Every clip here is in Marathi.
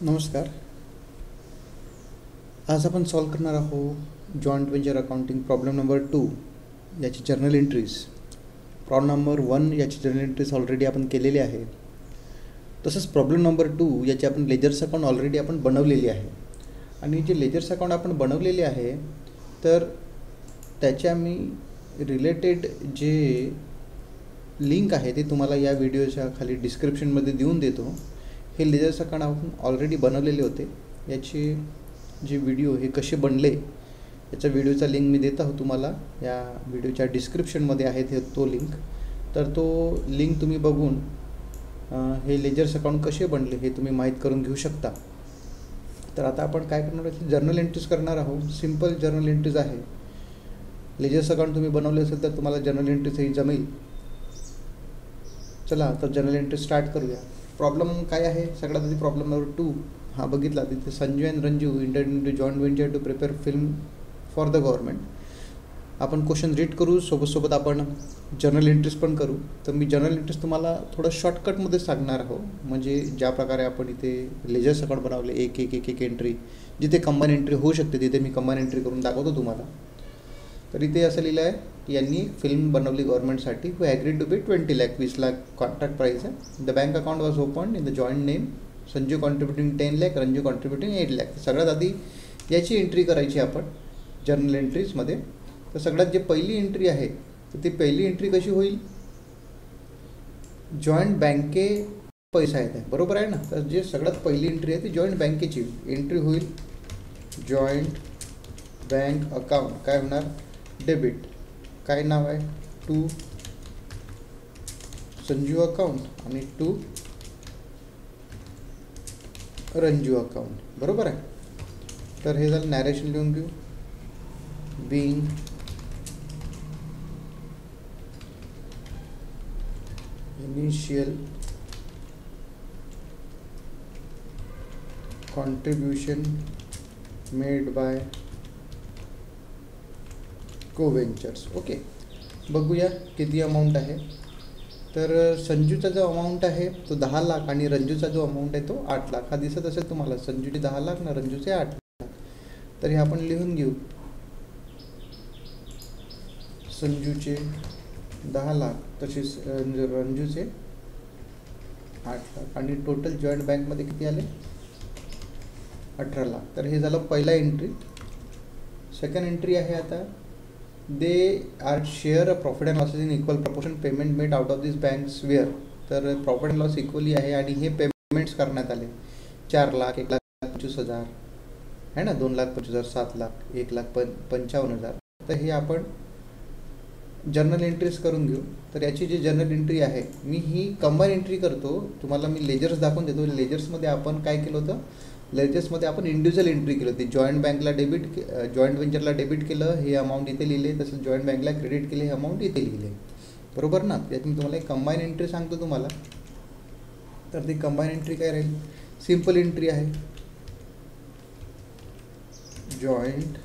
नमस्कार. आज आपण सॉल्व करणार आहोत joint venture accounting problem number 2 याची जर्नल एंट्रीज. प्रॉब्लेम नंबर 1 याची जर्नल एंट्रीज ऑलरेडी आपण केलेली आहे. तसंच प्रॉब्लेम नंबर 2 याची आपण लेजर्स अकाउंट ऑलरेडी आपण बनवलेली आहे. आणि जे लेजर्स अकाउंट आपण बनवलेले आहे तर त्याच्या मी रिलेटेड जे लिंक आहे ते तुम्हाला या व्हिडिओच्या खाली डिस्क्रिप्शनमध्ये देऊन देतो. हे लेजर्स अकाउंट आपण ऑलरेडी बनवलेले होते. याचे जे व्हिडिओ हे कसे बनले याचा व्हिडिओचा लिंक मी देत आहोत तुम्हाला. या व्हिडिओच्या डिस्क्रिप्शनमध्ये आहे तो लिंक. तर तो लिंक तुम्ही बघून हे लेजर्स अकाउंट कसे बनले हे तुम्ही माहीत करून घेऊ शकता. तर आता आपण काय करणार आहोत, जर्नल एंट्रीज करणार आहोत. सिम्पल जर्नल एंट्रीज आहे. लेजर्स अकाउंट तुम्ही बनवले असेल तर तुम्हाला जर्नल एंट्रीजही जमेल. चला तर जर्नल एंट्री स्टार्ट करूया. प्रॉब्लेम काय आहे, सगळ्यात आधी प्रॉब्लेम नंबर 2 हा बघितला. तिथे Sanju and Ranju entered into joint venture to prepare film for the government. आपण क्वेश्चन रीड करू, सोबत आपण जर्नल एंट्रीज पण करू. तर मी जर्नल एंट्रीज तुम्हाला थोडं शॉर्टकटमध्ये सांगणार आहो. म्हणजे ज्या प्रकारे आपण इथे लेजर्स अकाउंट बनवले एक एक एक एक एंट्री, जिथे कंबाईन एंट्री होऊ शकते तिथे मी कंबाईन एंट्री करून दाखवतो तुम्हाला. तर इथे असं लिहिलं आहे की यांनी फिल्म बनवली गव्हर्नमेंटसाठी. Who agreed to pay 20 lakh 20 lakh contract price आहे. The bank account was open in the joint name. Sanju contributing 10 lakh, Ranju contributing 8 lakh. सगळ्यात आधी याची एंट्री करायची आपण जर्नल एंट्रीजमध्ये. तर सगळ्यात जे पहिली एंट्री आहे तर ती पहिली एंट्री कशी होईल, जॉईंट बँके पैसा येत आहे, बरोबर आहे ना. तर जे सगळ्यात पहिली एंट्री आहे ती जॉईंट बँकेची एंट्री होईल. जॉईंट बँक अकाउंट काय होणार, डेबिट. काय नाव आहे, टू संजू अकाउंट आणि टू रंजू अकाउंट, बरोबर आहे. तर हे झालं. नॅरेशन लिहून घेऊ. Being initial contribution made by coventurers. Okay, बघूया किती अमाऊंट आहे. तर संजूचा जो अमाऊंट आहे तो 10 लाख आणि रंजूचा जो अमाऊंट आहे तो 8 लाख. हा दिसत असेल तुम्हाला, संजूचे 10 लाख ना रंजूचे 8 लाख. तर हे आपण लिहून घेऊ. संजूचे 10 लाख तसेच रंजूचे 8 लाख आणि टोटल जॉईंट बँकमध्ये किती आले, 18 लाख. तर हे झालं पहिला एंट्री. सेकंड एंट्री आहे आता, they are share a profit and losses in equal proportion payment made out of this banks where. तर प्रॉफिट अँड लॉस इक्वली आहे आणि हे पेमेंट्स करण्यात आले. 4 लाख, 1,25,000 आहे ना, 2,25,000, 7 लाख, 1,55,000. तर हे आपण जर्नल एंट्रीज करून घेऊ. तर याची जी जर्नल एंट्री आहे मी ही कंबाईन एंट्री करतो. तुम्हाला मी लेजर्स दाखवून देतो. लेजर्समध्ये आपण काय केलं होतं, लेजर्समध्ये आपण इंडिव्हिज्युअल एंट्री केली होती. जॉईंट बँकला डेबिट, जॉईंट वेंचरला डेबिट केलं, हे अमाऊंट इथे लिहिले. तसंच जॉईंट बँकला क्रेडिट केले, हे अमाऊंट इथे लिहिले, बरोबर ना. यात मी तुम्हाला एक कंबाईन एंट्री सांगतो तुम्हाला. तर ती कंबाईन एंट्री काय राहील, सिम्पल एंट्री आहे. Joint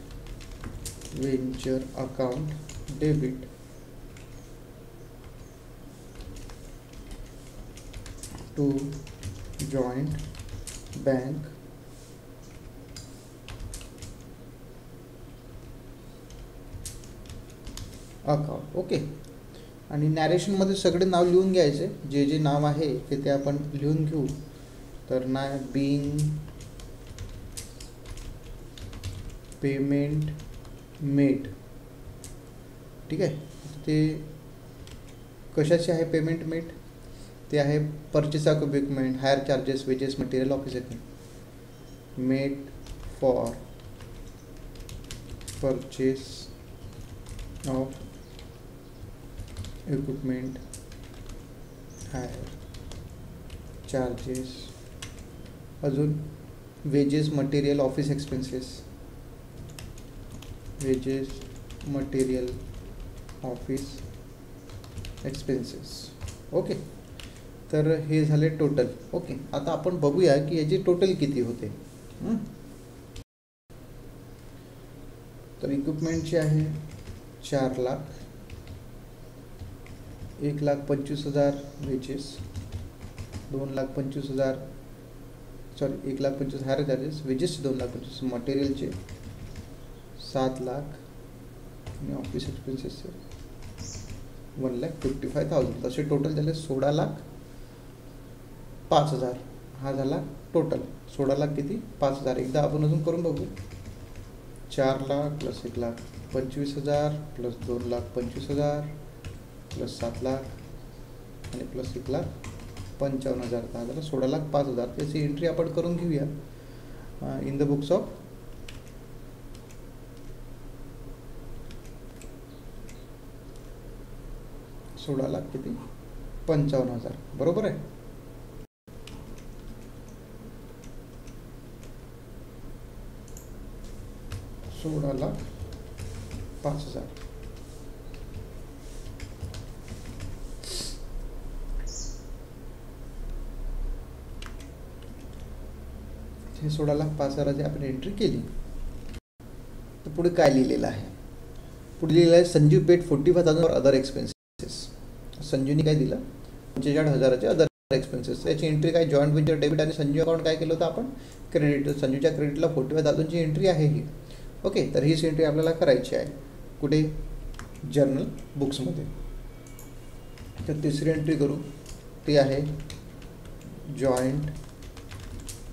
venture account debit to joint bank account. Okay, आणि नॅरेशनमध्ये सगळे नाव लिहून घ्यायचे. जे जे नाव आहे ते आपण लिहून घेऊ. तर ना बिंग पेमेंट मेड, ठीक आहे. ते कशाचे आहे पेमेंट मेड, ते आहे purchase of equipment, hire charges, wages, material, office expense made for purchase of equipment, hire charges, अजून wages, material, office expenses, wages, material, office expenses. Okay, तर हे झाले टोटल. ओके, आता आपण बघूया की याची टोटल किती होते. तर इक्विपमेंटची आहे 4 lakh, 1,25,000 wages, 2,25,000 sorry 1,25,000 hire charges, वेजेसचे 2,25,000, मटेरियलचे 7 लाख आणि ऑफिस एक्सपेन्सेसचे 1,55,000, असे टोटल झाले 16,05,000. हा झाला टोटल 16 लाख किती 5,000. एकदा आपण अजून करून बघू. 4 lakh plus 1,25,000 plus 2,25,000 plus 7 lakh आणि प्लस 1,55,000. हा झाला 16,05,000. त्याची एंट्री आपण करून घेऊया इन द बुक्स ऑफ किती 55,000. बरोबर आहे. $16,05,000. हे 16,05,000ची आपण एंट्री केली. तर पुढे काय लिहिलेलं आहे? पुढे लिहिलेलं आहे Sanju paid 45,000 for other expenses. संजूनी काय दिलं 45,000चे अदर एक्सपेन्सेस. याची एंट्री काय जॉईंट वेंचर डेबिट आणि संजू अकाउंट काय केलं होतं आपण क्रेडिट. संजूच्या क्रेडिटला 45,000ची एंट्री आहे ही. ओके, तर हीच एंट्री आपल्याला करायची आहे. कुठे जर्नल बुक्समध्ये. तर तिसरी एंट्री करू ती आहे जॉईंट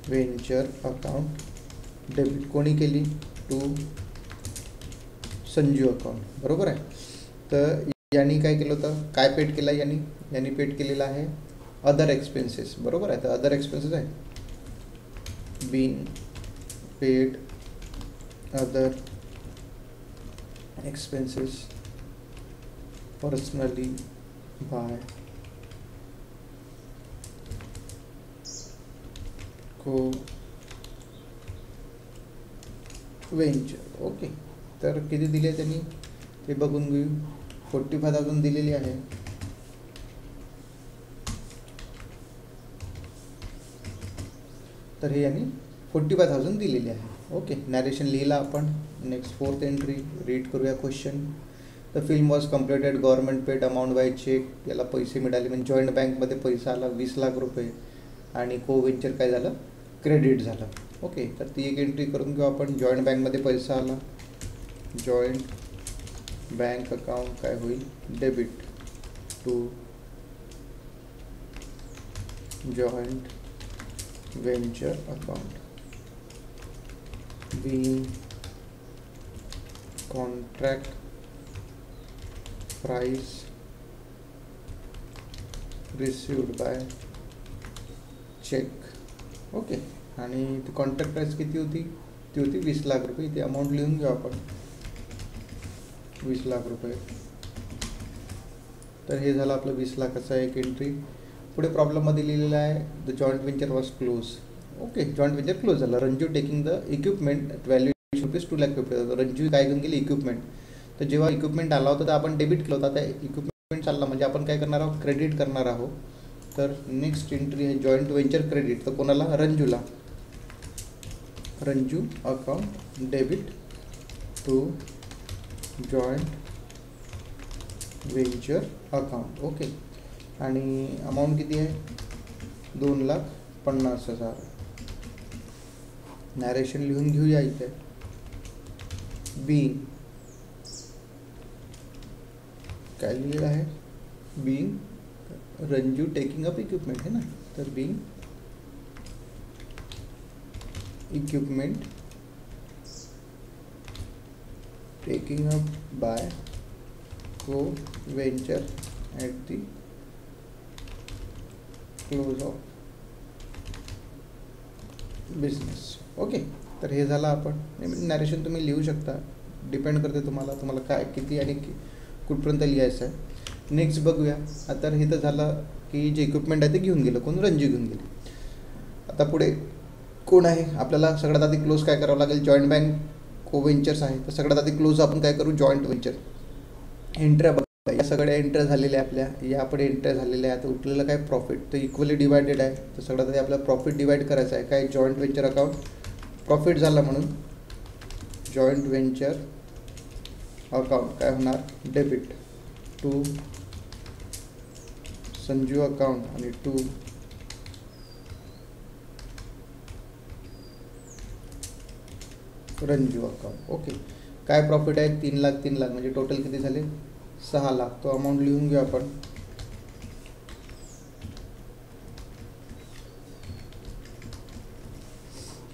वेंचर अकाउंट डेबिट. कोणी केली टू संजू अकाउंट. बरोबर आहे. तर यांनी काय केलं होतं काय पेड केलं यांनी पेड केलेलं आहे अदर एक्सपेन्सेस. बरोबर आहे. तर अदर एक्सपेन्सेस आहे been paid other expenses personally by को वेंचर. ओके, तर किती दिले त्यांनी ते बघून घेऊ. 45,000 दिलेली आहे. तर हे यांनी 45,000 दिलेली आहे. ओके, नॅरेशन लिहिला आपण. नेक्स्ट फोर्थ एंट्री रीड करूया question. The film was completed, government paid amount by cheque. याला पैसे मिळाले म्हणजे जॉईंट बँकमध्ये पैसा आला 20 लाख रुपये आणि को वेंचर काय झालं क्रेडिट झालं. ओके, तर ती एक एंट्री करून घेऊ आपण. जॉईंट बँकमध्ये पैसा आला, जॉईंट बँक अकाउंट काय होईल debit to joint venture account. being contract price received by check. Okay, आणि ती कॉन्ट्रॅक्ट प्राइस किती होती ती होती 20 लाख रुपये. ती अमाऊंट लिहून घेऊ आपण 20 लाख रुपये. तर हे झालं आपलं 20 लाखाचा एक एंट्री. पुढे प्रॉब्लेममध्ये लिहिलेलं आहे the joint venture was close. Okay, joint venture close झाला. रणजू टेकिंग द इक्विपमेंट व्हॅल्युएशन ₹2,50,000. रणजू काय घेऊन गेली इक्विपमेंट. तर जेव्हा इक्विपमेंट आला होता तर आपण डेबिट केला होता. त्या इक्विपमेंट चालला म्हणजे आपण काय करणार आहोत क्रेडिट करणार आहोत. तर नेक्स्ट एंट्री आहे जॉईंट वेंचर क्रेडिट. तर कोणाला रणजूला. Ranju account debit to joint venture account. Okay, आणि अमाऊंट किती आहे 2,50,000. नॅरेशन लिहून घेऊया इथे. बीइंग काय लिहिलेलं आहे being Ranju taking up equipment है ना. तर being equipment taking up by को venture at the close of business. Okay, तर हे झालं आपण. नॅरेशन तुम्ही लिहू शकता, डिपेंड करते तुम्हाला काय किती आणि कुठपर्यंत लिहायचं आहे. नेक्स्ट बघूया. आता हे तर झालं की जे इक्विपमेंट आहे ते घेऊन गेलं कोण रणजी घेऊन गेले. आता पुढे कोण आहे आपल्याला सगळ्यात आधी क्लोज काय करावं लागेल जॉईंट बँक को वेंचर्स आहे. तर सगळ्यात आधी क्लोज आपण काय करू जॉईंट वेंचर. एंट्र्या बघा या सगळ्या एंट्र्या झालेल्या आपल्या या पुढे एंट्र्या झालेल्या आहेत. उरलेलं काय प्रॉफिट तर इक्वली डिवायडेड आहे. तर सगळ्यात आधी आपल्याला प्रॉफिट डिवाइड करायचं आहे. काय जॉईंट वेंचर अकाउंट प्रॉफिट झाला म्हणून जॉईंट वेंचर अकाउंट काय होणार डेबिट टू संजू अकाउंट आणि टू रंजू अकाउंट. ओके, काय प्रॉफिट आहे 3 लाख 3 लाख म्हणजे टोटल किती झाले 6 लाख. तो अमाऊंट लिहून घेऊ आपण.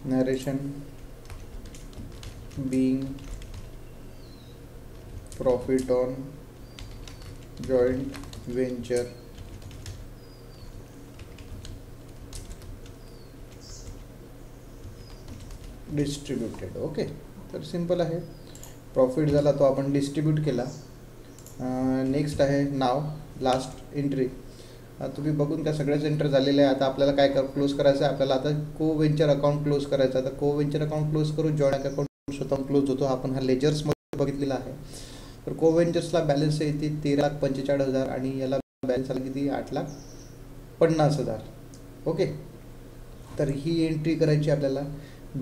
Narration being profit on joint venture distributed. Okay, तर सिंपल आहे. प्रॉफिट झाला तो आपण डिस्ट्रीब्यूट केला. नेक्स्ट आहे नाव लास्ट एंट्री. तुम्ही बघून त्या सगळ्याच एंटर झालेले आहे. आता आपल्याला काय क्लोज करायचं आहे, आपल्याला आता को वेंचर अकाउंट क्लोज करायचं आहे. आता को वेंचर अकाउंट क्लोज करू, जॉईंट अकाउंट स्वतः क्लोज होतो. आपण हा लेजर्समध्ये बघितलेला आहे. तर को वेंचर्सला बॅलन्स येते 13,45,000 आणि याला बॅलन्स आला किती 8,50,000. ओके, तर ही एंट्री करायची आपल्याला.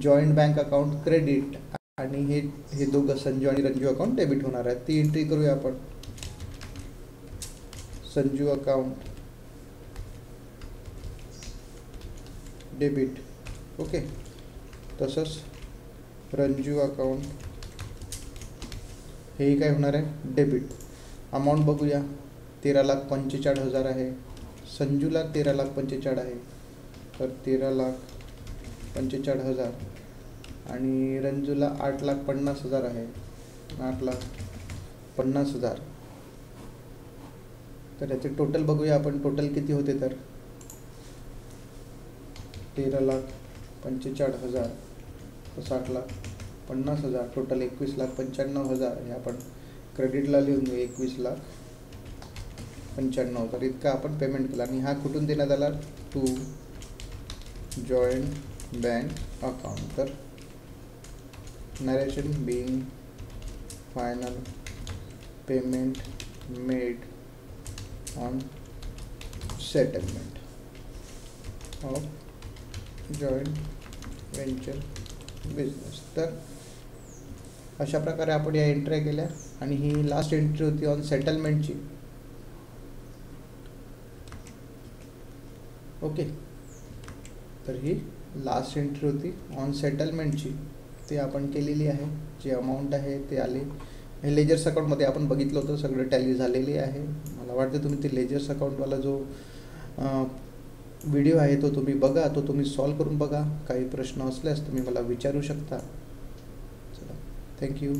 जॉईंट बँक अकाउंट क्रेडिट आणि हे दोघं संजू आणि रंजू अकाउंट डेबिट होणार आहे. ती एंट्री करूया आपण. Sanju account debit. ओके, तसंच रंजू अकाउंट हेही काय होणार आहे डेबिट. अमाऊंट बघूया 13,45,000 आहे. संजूला 13,45,000 आहे, तर 13,45,000 आणि रंजूला 8,50,000 आहे. 8,50,000. तर याचे टोटल बघूया आपण. टोटल किती होते तर 13,45,000 तर 8,50,000 टोटल 21,95,000. हे आपण क्रेडिटला लिहून घेऊ. 21,95,000 इतका आपण पेमेंट केला. आणि हा कुठून देण्यात आला टू जॉईंट बँक अकाउंट. तर narration being final payment made on settlement of joint venture business. तर अशा प्रकारे आपण या एंट्री केल्या. आणि ही लास्ट एंट्री होती ऑन सेटलमेंटची. ओके, तर ही लास्ट एंट्री होती ऑन सेटलमेंटची. ते आपण केलेली आहे. जे अमाऊंट आहे ते आले. हे लेजर्स अकाउंटमध्ये आपण बघितलं होतं, सगळं टॅली झालेली आहे. मला वाटतं तुम्ही ते लेजर्स अकाउंटवाला जो व्हिडिओ आहे तो तुम्ही बघा, तो तुम्ही सॉल्व करून बघा. काही प्रश्न असल्यास तुम्ही मला विचारू शकता. चला, थँक्यू.